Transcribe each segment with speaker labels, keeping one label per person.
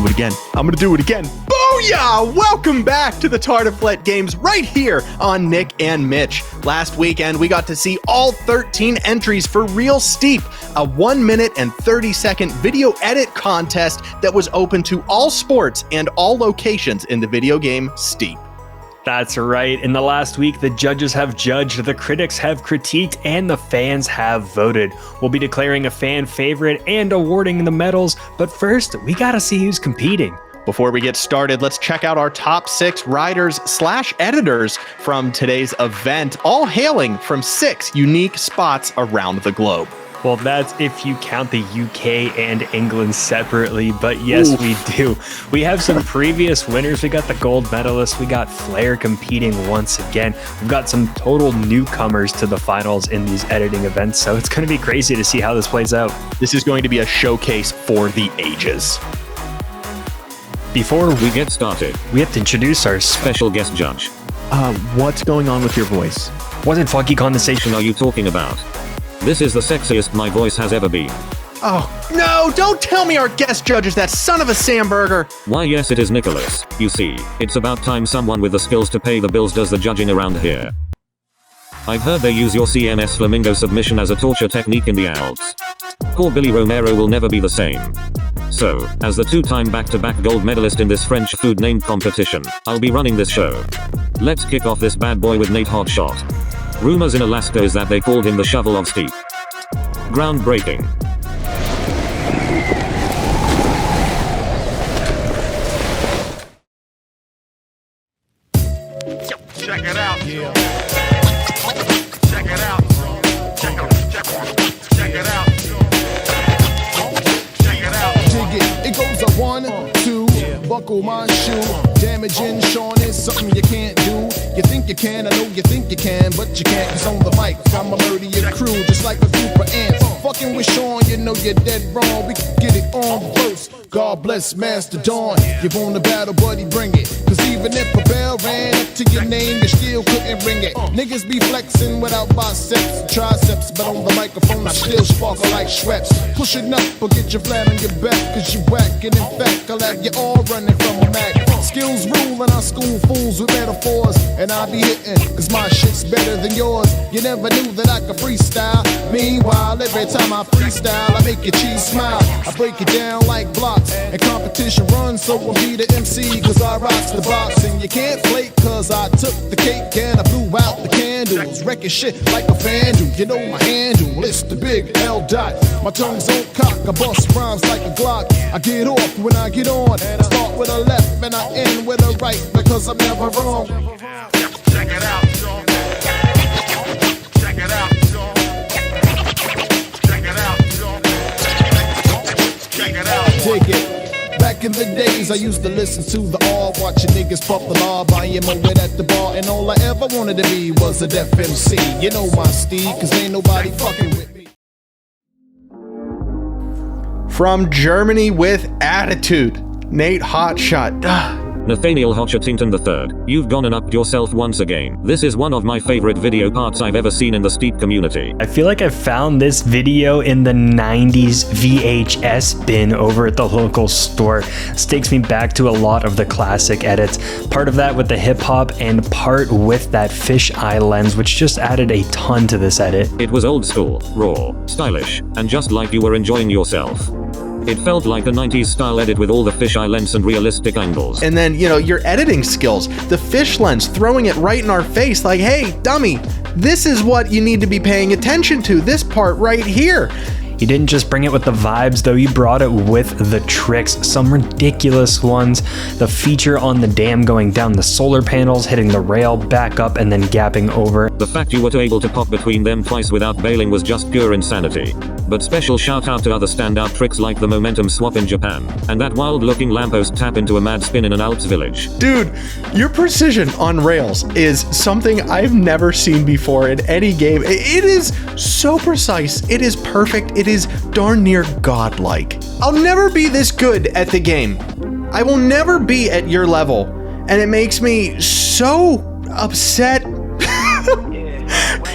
Speaker 1: do it again. Booyah! Welcome back to the Tartiflette Games right here on Nick and Mitch. Last weekend, we got to see all 13 entries for Real Steep, a 1 minute and 30-second video edit contest that was open to all sports and all locations in the video game Steep.
Speaker 2: That's right. In the last week, the judges have judged, the critics have critiqued, and the fans have voted. We'll be declaring a fan favorite and awarding the medals, but first, we gotta see who's competing.
Speaker 1: Before we get started, let's check out our top 6 riders/editors from today's event, all hailing from 6 unique spots around the globe.
Speaker 2: Well, that's if you count the UK and England separately, but yes, we do. We have some previous winners. We got the gold medalists. We got Flair competing once again. We've got some total newcomers to the finals in these editing events, so it's going to be crazy to see how this plays out.
Speaker 1: This is going to be a showcase for the ages.
Speaker 2: Before
Speaker 3: we get started,
Speaker 2: we have to introduce our
Speaker 3: special guest judge.
Speaker 1: What's going on with your voice?
Speaker 2: What funky condensation
Speaker 3: are you talking about? This is the sexiest my voice has ever been.
Speaker 1: Oh, no, don't tell me our guest judge is that son of a Samburger.
Speaker 3: Why, yes, it is Nicholas. You see, it's about time someone with the skills to pay the bills does the judging around here. I've heard they use your CMS flamingo submission as a torture technique in the Alps. Poor Billy Romero will never be the same. So, as the 2-time back-to-back gold medalist in this French food-named competition, I'll be running this show. Let's kick off this bad boy with Nate Hotshot. Rumors in Alaska is that they called him the Shovel of Steep. Groundbreaking.
Speaker 4: Check it out. Yeah. Check it out. Check it out. Check it out.
Speaker 5: Dig it. It goes a 1, 2, buckle my shoe. Damaging Sean is something you can't do. You think you can, I know you think you can, but you can't, cause on the mic, I'ma murder your crew just like a group of ants. Fucking with Sean, you know you're dead wrong. We can get it on first. God bless Master Dawn. You want a battle, buddy, bring it. Cause even if a bell ran up to your name, you still couldn't ring it. Niggas be flexing without biceps and triceps, but on the microphone I still sparkle like Schweppes. Pushing up or get you flat on your back, cause you whack. And in fact, I'll have you all running from a Mac. Skills rule and I school fools with metaphors. And I be hitting, cause my shit's better than yours. You never knew that I could freestyle. Meanwhile, every time I freestyle, I make your cheese smile. I break it down like blocks. And competition runs, so I'll be the MC, cause I rocks the box. And you can't flake, cause I took the cake and I blew out the candles. Wrecking shit like a vandal. You know my handle, it's the big L dot. My tongue's on cock, I bust rhymes like a Glock. I get off when I get on. I start with a left and I end with a right, because I'm never wrong.
Speaker 4: Check it out, Sean. Check it out, Sean. Check it out, Sean. Check it out.
Speaker 5: Dig it. Back in the days, I used to listen to the R, watching niggas puff the lob. I am a wit at the bar, and all I ever wanted to be was a deaf MC. You know my steed, cause ain't nobody fucking with me.
Speaker 1: From Germany with attitude, Nate Hotshot.
Speaker 3: Nathaniel Hotshottington III, you've gone and upped yourself once again. This is one of my favorite video parts I've ever seen in the Steep community.
Speaker 2: I feel like I found this video in the 90s VHS bin over at the local store. This takes me back to a lot of the classic edits. Part of that with the hip hop and part with that fisheye lens, which just added a ton to this edit.
Speaker 3: It was old school, raw, stylish, and just like you were enjoying yourself. It felt like a 90s style edit with all the fisheye lens and realistic angles.
Speaker 1: And then, your editing skills, the fish lens, throwing it right in our face like, hey, dummy, this is what you need to be paying attention to, this part right here.
Speaker 2: You didn't just bring it with the vibes though, you brought it with the tricks, some ridiculous ones. The feature on the dam going down the solar panels, hitting the rail, back up, and then gapping over.
Speaker 3: The fact you were able to pop between them twice without bailing was just pure insanity. But special shout out to other standout tricks like the momentum swap in Japan, and that wild looking lamppost tap into a mad spin in an Alps village.
Speaker 1: Dude, your precision on rails is something I've never seen before in any game. It is so precise, it is perfect, it is darn near godlike. I'll never be this good at the game. I will never be at your level, and it makes me so upset.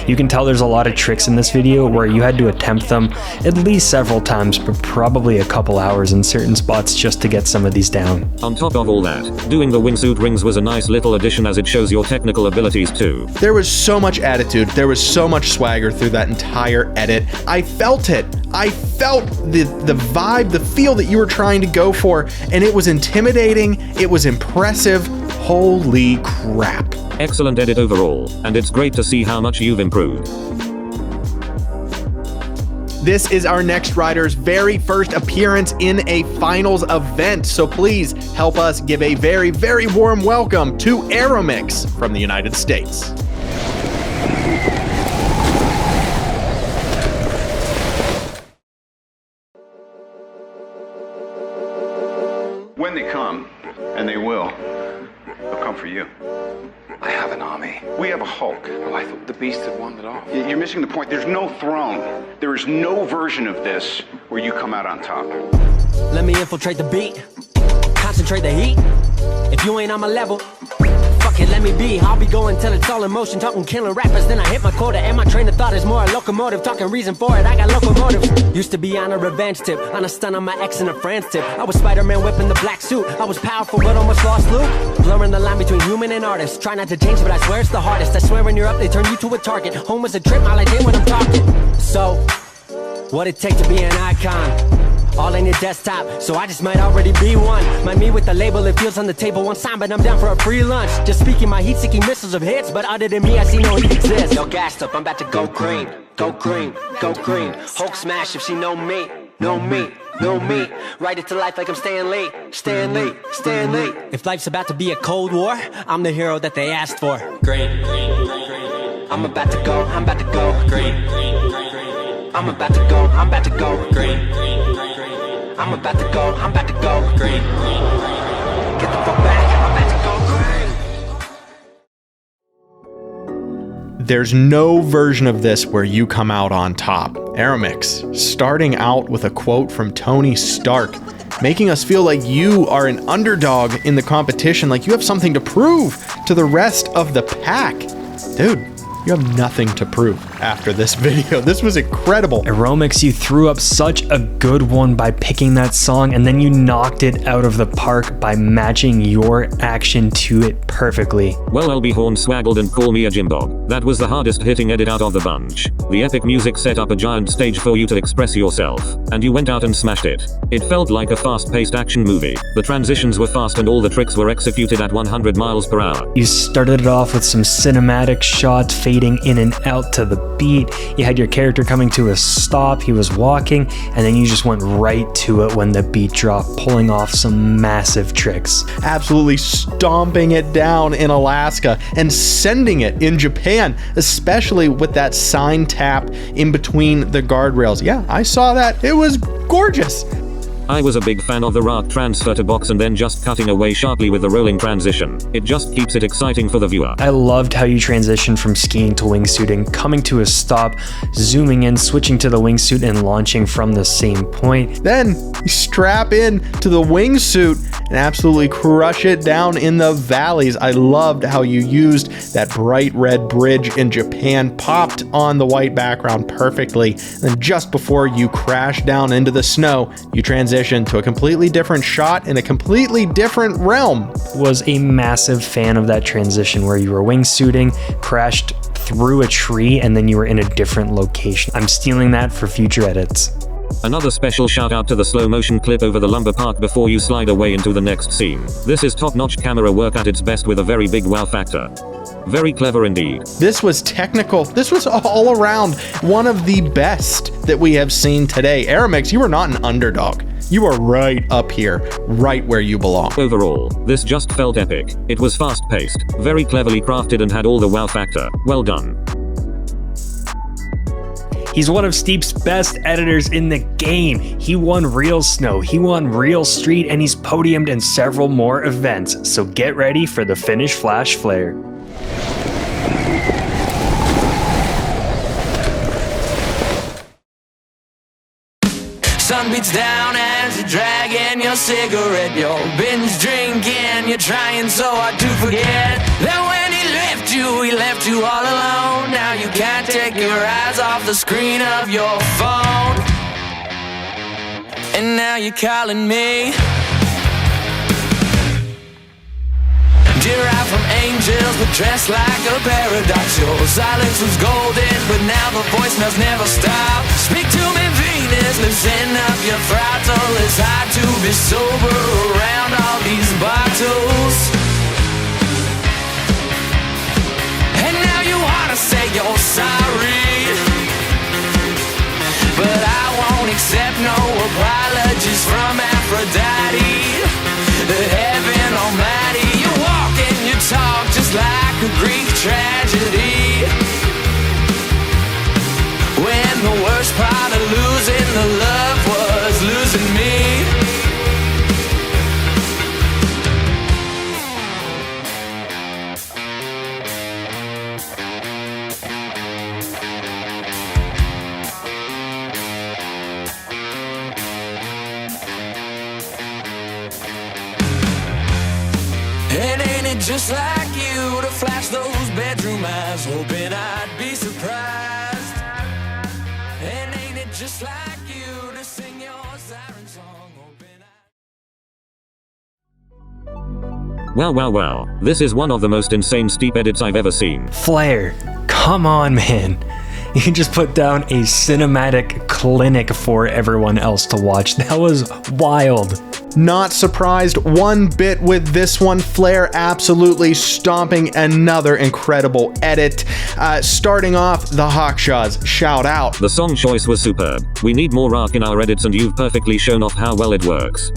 Speaker 2: You can tell there's a lot of tricks in this video where you had to attempt them at least several times, but probably a couple hours in certain spots just to get some of these down.
Speaker 3: On top of all that, doing the wingsuit rings was a nice little addition as it shows your technical abilities too.
Speaker 1: There was so much attitude, there was so much swagger through that entire edit. I felt it. I felt the vibe, the feel that you were trying to go for, and it was intimidating, it was impressive. Holy crap.
Speaker 3: Excellent edit overall, and it's great to see how much you've improved.
Speaker 1: This is our next rider's very first appearance in a finals event, so please help us give a very, very warm welcome to Aeromix from the United States.
Speaker 6: When they come, and they will, they'll come for you.
Speaker 7: I have an army.
Speaker 6: We have a Hulk.
Speaker 7: Oh, I thought the beast had wandered off.
Speaker 6: You're missing the point. There's no throne. There is no version of this where you come out on top.
Speaker 8: Let me infiltrate the beat, concentrate the heat. If you ain't on my level, fuck it, let me be. I'll be going till it's all in motion, talking killing rappers. Then I hit my quota, and my train of thought is more a locomotive. Talking reason for it, I got locomotive. Used to be on a revenge tip, on a stun on my ex and a France tip. I was Spider-Man whipping the black suit. I was powerful, but almost lost Luke. Blurring the line between human and artist. Try not to change, but I swear it's the hardest. I swear when you're up, they turn you to a target. Home was a trip, I like it when I'm talking. So, what it take to be an icon? All in your desktop, so I just might already be one. Mind me with the label, it feels on the table one sign, but I'm down for a free lunch. Just speaking my heat-seeking missiles of hits, but other than me, I see no heat exists. Yo, gassed up, I'm about to go green, go green, go green. Hulk smash if she know me, know me, know me. Write it to life like I'm Stan Lee, Stan Lee, Stan Lee. If life's about to be a cold war, I'm the hero that they asked for. Green, I'm about to go, I'm about to go green. I'm about to go, I'm about to go green. I'm about to go, I'm about to go green. Get the fuck back, I'm about to go green.
Speaker 1: There's no version of this where you come out on top. Aeromix, starting out with a quote from Tony Stark, making us feel like you are an underdog in the competition, like you have something to prove to the rest of the pack. Dude, you have nothing to prove after this video. This was incredible.
Speaker 2: Aeromix, you threw up such a good one by picking that song, and then you knocked it out of the park by matching your action to it perfectly.
Speaker 3: Well, I'll be horn swaggled and call me a gym dog. That was the hardest hitting edit out of the bunch. The epic music set up a giant stage for you to express yourself, and you went out and smashed it. It felt like a fast-paced action movie. The transitions were fast and all the tricks were executed at 100 miles per hour.
Speaker 2: You started it off with some cinematic shots fading in and out to the beat. You had your character coming to a stop, he was walking, and then you just went right to it when the beat dropped, pulling off some massive tricks.
Speaker 1: Absolutely stomping it down in Alaska and sending it in Japan, especially with that sign tap in between the guardrails. Yeah, I saw that. It was gorgeous.
Speaker 3: I was a big fan of the rock transfer to box and then just cutting away sharply with the rolling transition. It just keeps it exciting for the viewer.
Speaker 2: I loved how you transitioned from skiing to wingsuiting, coming to a stop, zooming in, switching to the wingsuit, and launching from the same point.
Speaker 1: Then you strap in to the wingsuit and absolutely crush it down in the valleys. I loved how you used that bright red bridge in Japan, popped on the white background perfectly. And just before you crash down into the snow, you transition to a completely different shot in a completely different realm.
Speaker 2: Was a massive fan of that transition where you were wingsuiting, crashed through a tree, and then you were in a different location. I'm stealing that for future edits.
Speaker 3: Another special shout out to the slow motion clip over the lumber park before you slide away into the next scene. This is top-notch camera work at its best with a very big wow factor. Very clever indeed.
Speaker 1: This was technical. This was all around one of the best that we have seen today. Aeromix, you are not an underdog. You are right up here, right where you belong.
Speaker 3: Overall, this just felt epic. It was fast-paced, very cleverly crafted, and had all the wow factor. Well done.
Speaker 2: He's one of Steep's best editors in the game. He won Real Snow, he won Real Street, and he's podiumed in several more events. So get ready for the finish flash flare.
Speaker 9: Sun beats down as you're dragging your cigarette. You're binge drinking, you're trying so hard to forget that when he left you, he left you all alone. Now you can't take your eyes off the screen of your phone. And now you're calling me. Derived from angels, but dressed like a paradox. Your silence was golden, but now the voicemails never stop. Speak to me, Venus, loosen up your throttle. It's hard to be sober around all these bottles. And now you wanna say you're sorry, but I won't accept no apologies from Aphrodite, the heaven almighty. You walk and you talk just like a Greek tragedy, when the worst part of losing the love was losing me. And ain't it just like you to flash those bedroom eyes, hoping I'd be surprised? And ain't it just like you to sing your siren song, hoping
Speaker 3: Wow. This is one of the most insane steep edits I've ever seen.
Speaker 2: Flair, come on, man. You just put down a cinematic clinic for everyone else to watch. That was wild.
Speaker 1: Not surprised one bit with this one. Flair absolutely stomping another incredible edit. Starting off, the Hawkshaws, shout out.
Speaker 3: The song choice was superb. We need more rock in our edits and you've perfectly shown off how well it works.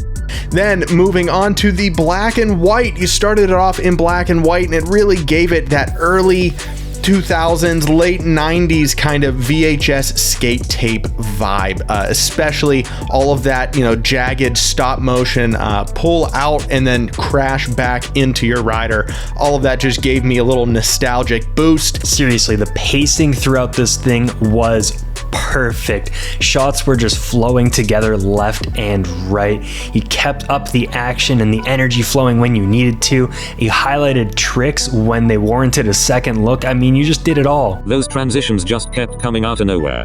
Speaker 1: Then moving on to the black and white. You started it off in black and white and it really gave it that early 2000s, late 90s kind of VHS skate tape vibe, especially all of that, jagged stop motion, pull out and then crash back into your rider. All of that just gave me a little nostalgic boost.
Speaker 2: Seriously, the pacing throughout this thing was perfect. Shots were just flowing together left and right. You kept up the action and the energy flowing when you needed to. You highlighted tricks when they warranted a second look. I mean, you just did it all.
Speaker 3: Those transitions just kept coming out of nowhere.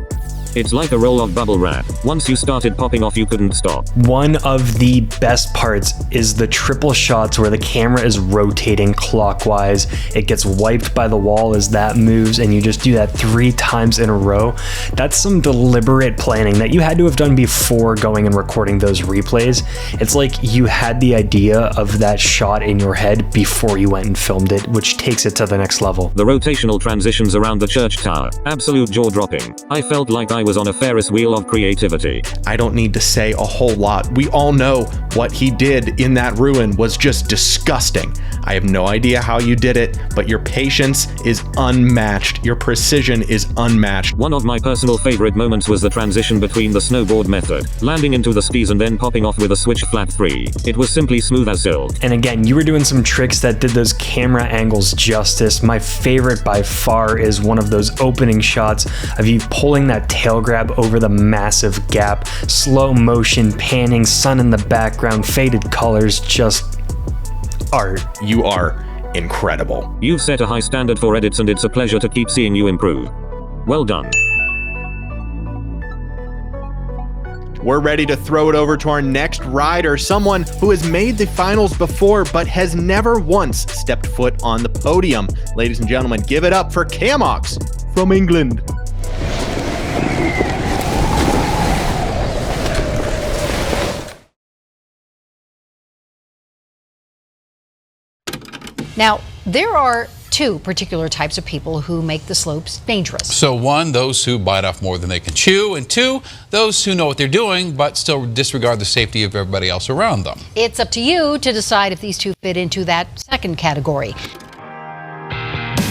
Speaker 3: It's like a roll of bubble wrap. Once you started popping off, you couldn't stop.
Speaker 2: One of the best parts is the triple shots where the camera is rotating clockwise. It gets wiped by the wall as that moves, and you just do that 3 times in a row. That's some deliberate planning that you had to have done before going and recording those replays. It's like you had the idea of that shot in your head before you went and filmed it, which takes it to the next level.
Speaker 3: The rotational transitions around the church tower, absolute jaw-dropping. I felt like I was on a Ferris wheel of creativity.
Speaker 1: I don't need to say a whole lot. We all know what he did in that ruin was just disgusting. I have no idea how you did it, but your patience is unmatched. Your precision is unmatched.
Speaker 3: One of my personal favorite moments was the transition between the snowboard method, landing into the skis and then popping off with a switch flat 3. It was simply smooth as silk.
Speaker 2: And again, you were doing some tricks that did those camera angles justice. My favorite by far is one of those opening shots of you pulling that tail grab over the massive gap, slow motion panning, sun in the background, faded colors, just art.
Speaker 1: You are incredible.
Speaker 3: You've set a high standard for edits and it's a pleasure to keep seeing you improve. Well done.
Speaker 1: We're ready to throw it over to our next rider, someone who has made the finals before but has never once stepped foot on the podium. Ladies and gentlemen, give it up for Kmax from England.
Speaker 10: Now, there are 2 particular types of people who make the slopes dangerous.
Speaker 11: So 1, those who bite off more than they can chew, and 2, those who know what they're doing but still disregard the safety of everybody else around them.
Speaker 10: It's up to you to decide if these 2 fit into that second category.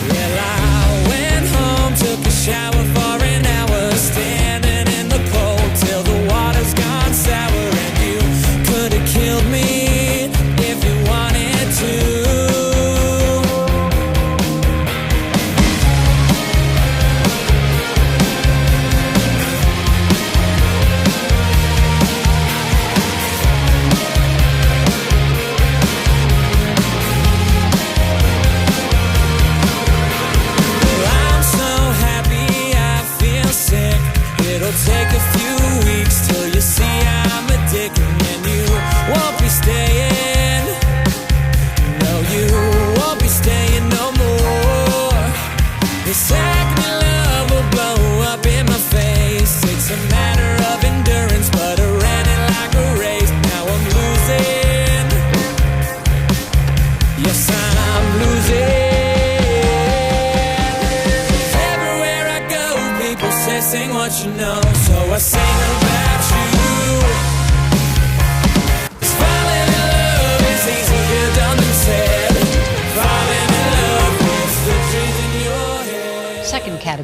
Speaker 9: Well, I went home, took a shower for an hour, standing in the cold till the water's gone sour, and you could have killed me if you wanted to.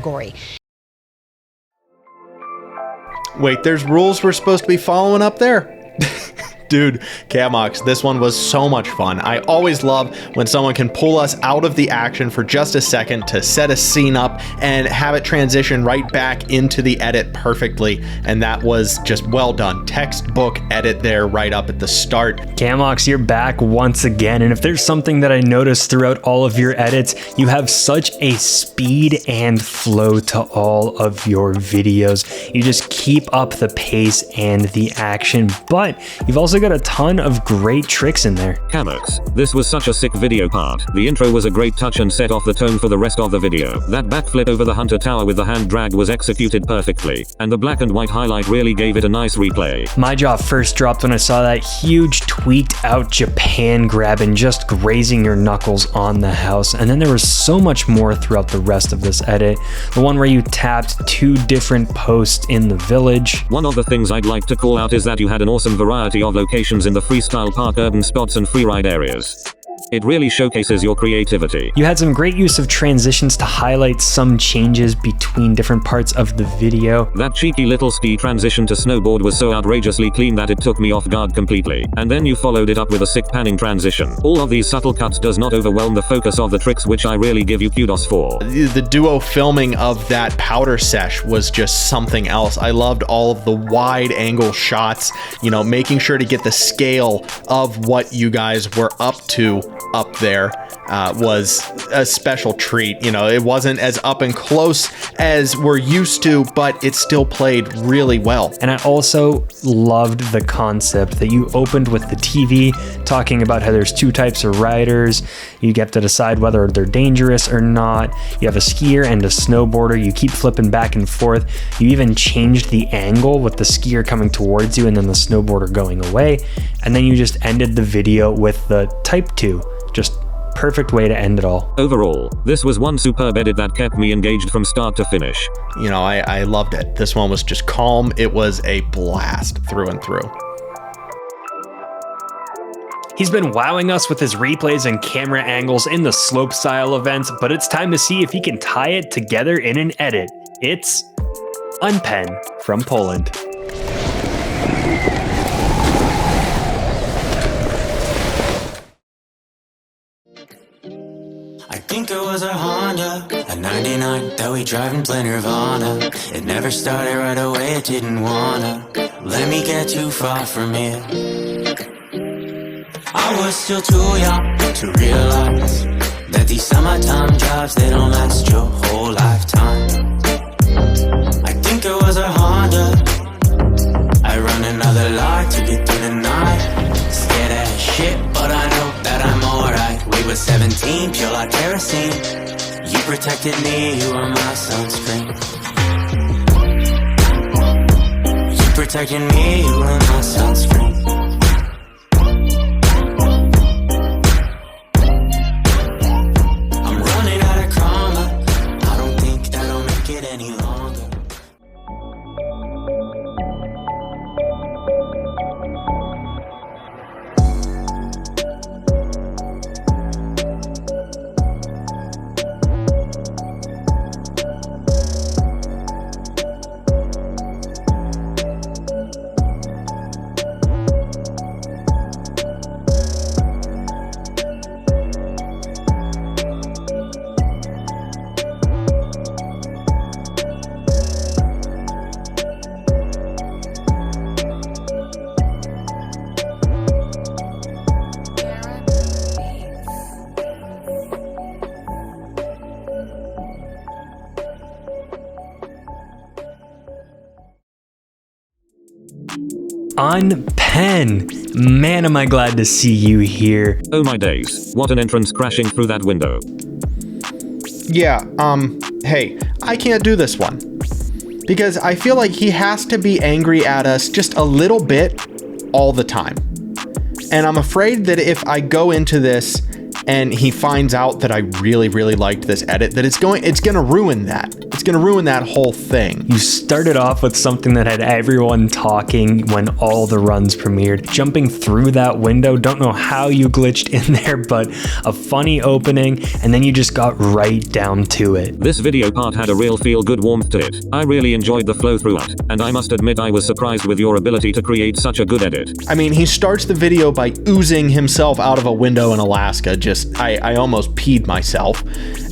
Speaker 10: category.
Speaker 1: Wait, there's rules we're supposed to be following up there? Dude, Kmax, this one was so much fun. I always love when someone can pull us out of the action for just a second to set a scene up and have it transition right back into the edit perfectly. And that was just well done. Textbook edit there right up at the start.
Speaker 2: Kmax, you're back once again. And if there's something that I noticed throughout all of your edits, you have such a speed and flow to all of your videos. You just keep up the pace and the action, but you've also got a ton of great tricks in there.
Speaker 3: Kmax, this was such a sick video part. The intro was a great touch and set off the tone for the rest of the video. That backflip over the Hunter Tower with the hand drag was executed perfectly, and the black and white highlight really gave it a nice replay.
Speaker 2: My jaw first dropped when I saw that huge tweaked out Japan grab and just grazing your knuckles on the house, and then there was so much more throughout the rest of this edit. The one where you tapped 2 different posts in the village.
Speaker 3: One of the things I'd like to call out is that you had an awesome variety of locations in the freestyle park, urban spots, and freeride areas. It really showcases your creativity.
Speaker 2: You had some great use of transitions to highlight some changes between different parts of the video.
Speaker 3: That cheeky little ski transition to snowboard was so outrageously clean that it took me off guard completely. And then you followed it up with a sick panning transition. All of these subtle cuts does not overwhelm the focus of the tricks, which I really give you kudos for.
Speaker 1: The duo filming of that powder sesh was just something else. I loved all of the wide angle shots, you know, making sure to get the scale of what you guys were up to up there was a special treat. You know, it wasn't as up and close as we're used to, but it still played really well.
Speaker 2: And I also loved the concept that you opened with the TV talking about how there's 2 types of riders. You get to decide whether they're dangerous or not. You have a skier and a snowboarder. You keep flipping back and forth. You even changed the angle with the skier coming towards you and then the snowboarder going away. And then you just ended the video with the type 2. Just perfect way to end it all.
Speaker 3: Overall, this was one superb edit that kept me engaged from start to finish.
Speaker 1: You know, I loved it. This one was just calm. It was a blast through and through.
Speaker 2: He's been wowing us with his replays and camera angles in the slope style events, but it's time to see if he can tie it together in an edit. It's Unpen from Poland.
Speaker 12: I think it was a Honda, a 99 that we drive and play Nirvana. It never started right away, it didn't wanna let me get too far from here. I was still too young to realize that these summertime drives, they don't last your whole lifetime. I think it was a Honda, I run another light to get through the night. Scared as shit, but I know that I'm alright. We were 17, pure like kerosene. You protected me, you were my sunscreen. You protected me, you were my sunscreen. I'm running out of karma. I don't think that'll make it any longer.
Speaker 2: Unpen. Man, am I glad to see you here.
Speaker 3: Oh my days, what an entrance crashing through that window.
Speaker 1: Yeah, hey, I can't do this one. Because I feel like he has to be angry at us just a little bit all the time. And I'm afraid that if I go into this and he finds out that I really, really liked this edit, that it's gonna ruin that. It's gonna ruin that whole thing.
Speaker 2: You started off with something that had everyone talking when all the runs premiered. Jumping through that window, don't know how you glitched in there, but a funny opening, and then you just got right down to it.
Speaker 3: This video part had a real feel-good warmth to it. I really enjoyed the flow throughout, and I must admit I was surprised with your ability to create such a good edit.
Speaker 1: I mean, he starts the video by oozing himself out of a window in Alaska. I almost peed myself.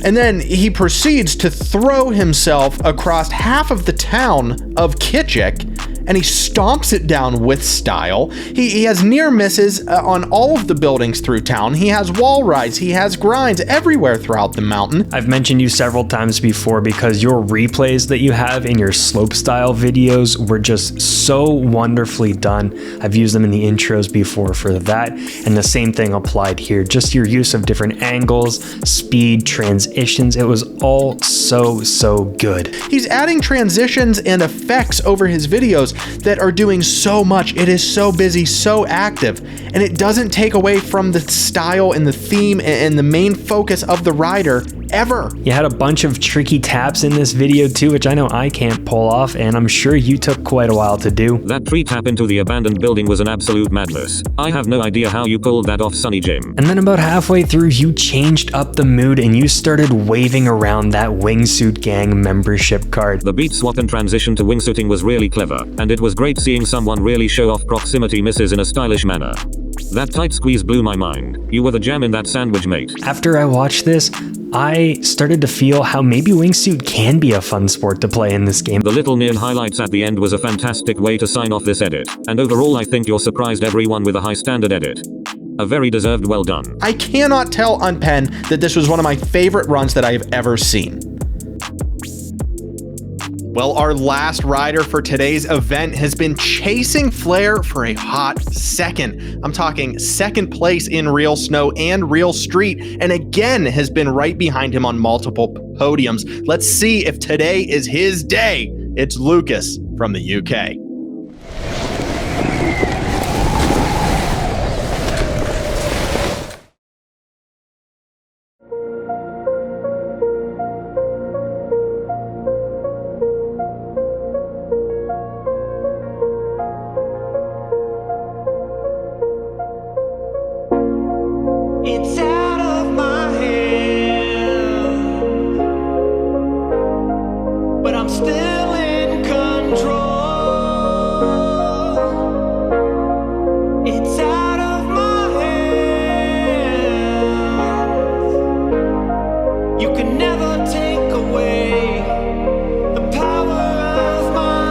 Speaker 1: And then he proceeds to throw himself across half of the town of Kitchik, and he stomps it down with style. He has near misses on all of the buildings through town. He has wall rides, he has grinds everywhere throughout the mountain.
Speaker 2: I've mentioned you several times before because your replays that you have in your slopestyle videos were just so wonderfully done. I've used them in the intros before for that, and the same thing applied here. Just your use of different angles, speed, transitions, it was all so good.
Speaker 1: He's adding transitions and effects over his videos that are doing so much. It is so busy, so active, and it doesn't take away from the style and the theme and the main focus of the rider ever.
Speaker 2: You had a bunch of tricky taps in this video too, which I know I can't pull off, and I'm sure you took quite a while to do.
Speaker 3: That tree tap into the abandoned building was an absolute madness. I have no idea how you pulled that off, Sonny Jim.
Speaker 2: And then about halfway through, you changed up the mood and you started waving around that Wingsuit Gang membership card.
Speaker 3: The beat swap and transition to wingsuiting was really clever, and it was great seeing someone really show off proximity misses in a stylish manner. That tight squeeze blew my mind. You were the gem in that sandwich, mate.
Speaker 2: After I watched this, I started to feel how maybe wingsuit can be a fun sport to play in this game.
Speaker 3: The little neon highlights at the end was a fantastic way to sign off this edit, and overall I think you're surprised everyone with a high standard edit. A very deserved well done.
Speaker 1: I cannot tell Unpen that this was one of my favorite runs that I have ever seen. Well, our last rider for today's event has been chasing Flair for a hot second. I'm talking second place in real snow and real street, and again has been right behind him on multiple podiums. Let's see if today is his day. It's Lucas from the UK.
Speaker 12: It's out of my hand, but I'm still in control. It's out of my hands. You can never take away the power of my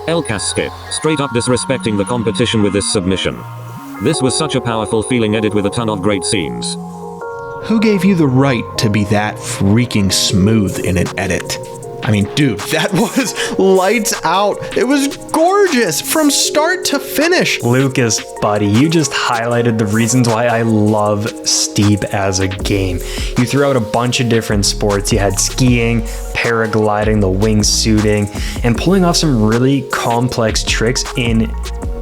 Speaker 3: Elcas skip, straight up disrespecting the competition with this submission. This was such a powerful feeling edit with a ton of great scenes.
Speaker 1: Who gave you the right to be that freaking smooth in an edit? I mean, dude, that was lights out. It was gorgeous from start to finish.
Speaker 2: Lucas, buddy, you just highlighted the reasons why I love Steep as a game. You threw out a bunch of different sports. You had skiing, paragliding, the wingsuiting, and pulling off some really complex tricks in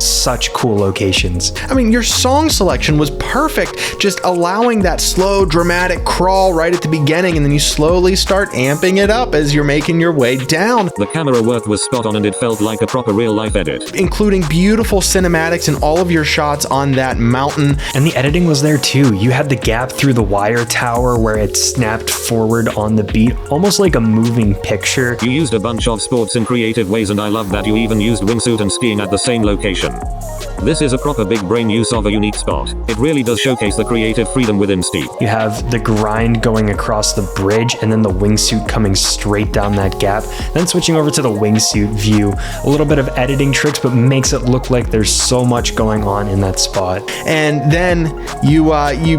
Speaker 2: such cool locations.
Speaker 1: I mean, your song selection was perfect, just allowing that slow, dramatic crawl right at the beginning, and then you slowly start amping it up as you're making your way down.
Speaker 3: The camera work was spot on and it felt like a proper real-life edit.
Speaker 1: Including beautiful cinematics in all of your shots on that mountain.
Speaker 2: And the editing was there too. You had the gap through the wire tower where it snapped forward on the beat, almost like a moving picture.
Speaker 3: You used a bunch of sports in creative ways, and I love that you even used wingsuit and skiing at the same location. This is a proper big brain use of a unique spot. It really does showcase the creative freedom within Steep.
Speaker 2: You have the grind going across the bridge and then the wingsuit coming straight down that gap. Then switching over to the wingsuit view. A little bit of editing tricks, but makes it look like there's so much going on in that spot.
Speaker 1: And then you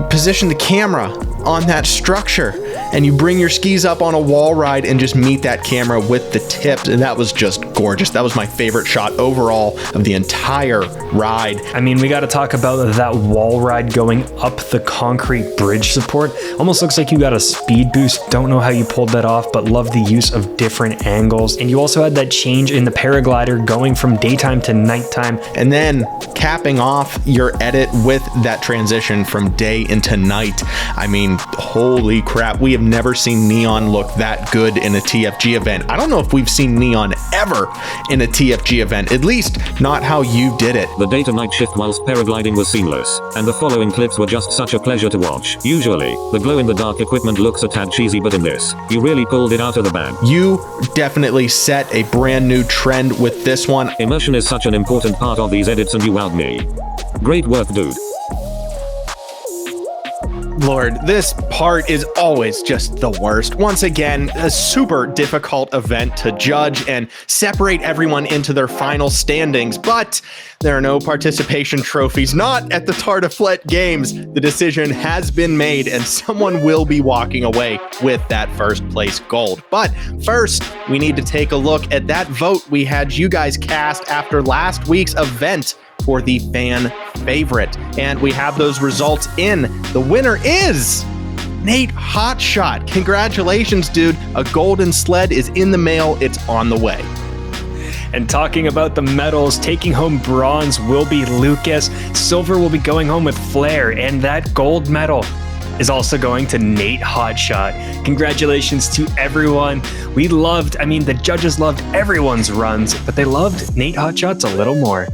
Speaker 1: position the camera on that structure and you bring your skis up on a wall ride and just meet that camera with the tips, and that was just gorgeous. That was my favorite shot overall of the entire ride.
Speaker 2: I mean, we got to talk about that wall ride going up the concrete bridge support. Almost looks like you got a speed boost. Don't know how you pulled that off, but love the use of different angles. And you also had that change in the paraglider going from daytime to nighttime.
Speaker 1: And then capping off your edit with that transition from day into night. I mean, holy crap, we have never seen neon look that good in a TFG event. I don't know if we've seen neon ever in a TFG event, at least not how you did it.
Speaker 3: The day to night shift whilst paragliding was seamless, and the following clips were just such a pleasure to watch. Usually, the glow in the dark equipment looks a tad cheesy, but in this, you really pulled it out of the bag.
Speaker 1: You definitely set a brand new trend with this one.
Speaker 3: Immersion is such an important part of these edits and you wowed me. Great work, dude.
Speaker 1: Lord, this part is always just the worst. Once again, a super difficult event to judge and separate everyone into their final standings, but there are no participation trophies, not at the Tartiflette Games. The decision has been made and someone will be walking away with that first place gold. But first, we need to take a look at that vote we had you guys cast after last week's event for the fan favorite. And we have those results in. The winner is Nate Hotshot. Congratulations, dude. A golden sled is in the mail. It's on the way.
Speaker 2: And talking about the medals, taking home bronze will be Lucas. Silver will be going home with Flair. And that gold medal is also going to Nate Hotshot. Congratulations to everyone. The judges loved everyone's runs, but they loved Nate Hotshot's a little more.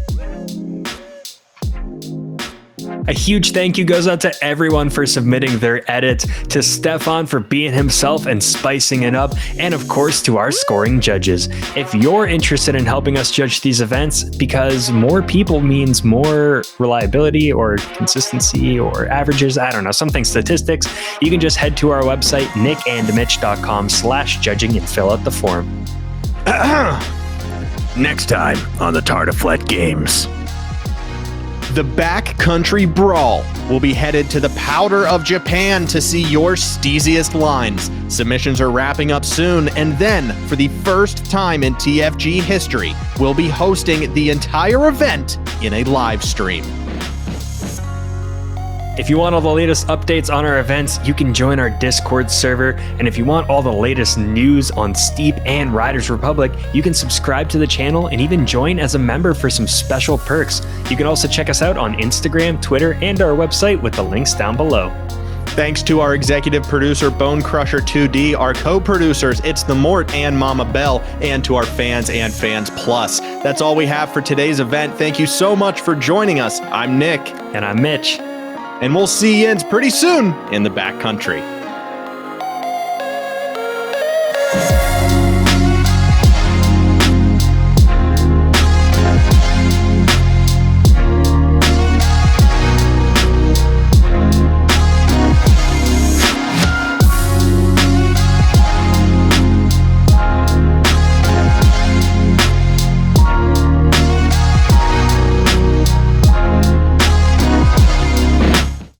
Speaker 2: A huge thank you goes out to everyone for submitting their edits, to Stefan for being himself and spicing it up, and of course to our scoring judges. If you're interested in helping us judge these events, because more people means more reliability or consistency or averages, I don't know, something statistics, you can just head to our website, nickandmitch.com/judging and fill out the form.
Speaker 1: Next time on the Tartiflette Games. The Backcountry Brawl will be headed to the Powder of Japan to see your steeziest lines. Submissions are wrapping up soon, and then, for the first time in TFG history, we'll be hosting the entire event in a live stream.
Speaker 2: If you want all the latest updates on our events, you can join our Discord server. And if you want all the latest news on Steep and Riders Republic, you can subscribe to the channel and even join as a member for some special perks. You can also check us out on Instagram, Twitter, and our website with the links down below.
Speaker 1: Thanks to our executive producer, Bone Crusher 2D, our co-producers, It's the Mort and Mama Bell, and to our fans and Fans Plus. That's all we have for today's event. Thank you so much for joining us. I'm Nick.
Speaker 2: And I'm Mitch.
Speaker 1: And we'll see you pretty soon in the backcountry.